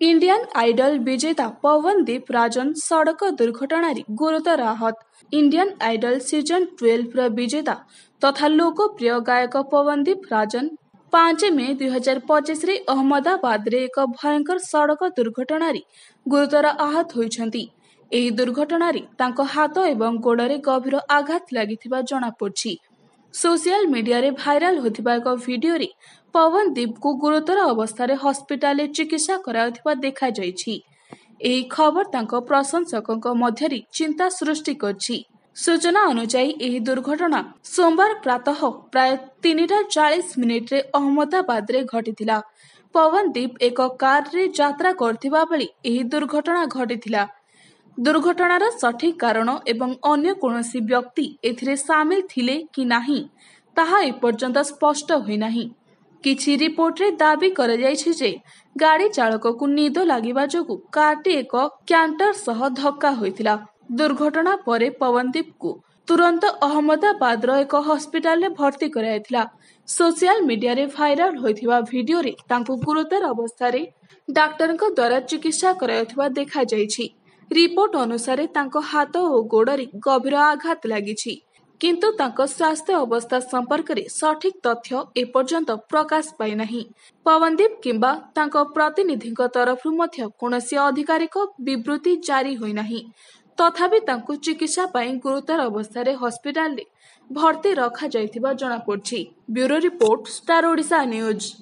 Indian idol विजेता पवनदीप राजन सड़क दुर्घटना गुरुतर आहत। इंडियन आइडल सीजन 12 विजेता तथा लोकप्रिय गायक पवनदीप राजन 5 मे 2025 अहमदाबाद रे एक भयंकर सड़क दुर्घटना गुरुतर आहत होइछंती। एही दुर्घटना हाथ एवं गोड़े गभीर आघात लागिथिबा जणा पड़छि। सोशल मीडिया रे भाइराल होथिबा एक वीडियो रे पवनदीप को गुरुतर अवस्था हस्पिटाल चिकित्सा कराउथिबा देखा जायछि। एही खबर तांको प्रशंसकक मध्यरे चिंता सृष्टि करछि। सूचना अनुसार एही दुर्घटना सोमवार प्रातः प्राय 3:40 रे अहमदाबाद रे घटिथिला। पवनदीप एक कार रे यात्रा करथिबा बेले एही दुर्घटना घटिथिला। दुर्घटनार सठिक कारण एवं अन्य कौनसी व्यक्ति एथिरे सामिल थिले कि नाही ताहा एपर्यंत स्पष्ट होई नाही। किछि रिपोर्ट रे दाबी करा जायछि जे गाड़ी चालक को निद लागिबा जोगु कारटी एक क्यांटर सह धक्का होइथिला। दुर्घटना परे पवनदीप को तुरंत अहमदाबाद रो एक हॉस्पिटल रे भर्ती करायथिला। सोशल मीडिया रे भाइराल होइथिबा वीडियो रे तांको गुरुतर अवस्था रे डाक्टरक द्वारा चिकित्सा करायथिबा देखा जायछि। रिपोर्ट अनुसार तांको हाथ और गोड़े गभीर आघात लागिछि, किंतु तांको स्वास्थ्य अवस्था संपर्क रे सठिक तथ्य एपर्यंत प्रकाश पाई नाही। पवनदीप किंबा तांको प्रतिनिधिक तरफरु मध्य कौनसी आधिकारिक विवृत्ति जारी होई नाही। तथापि तांको चिकित्सा पाई गुरुतर अवस्था रे हॉस्पिटल रे भर्ती रखा जायथिबा जणा पड़छि। Bureau report, star Odisha news.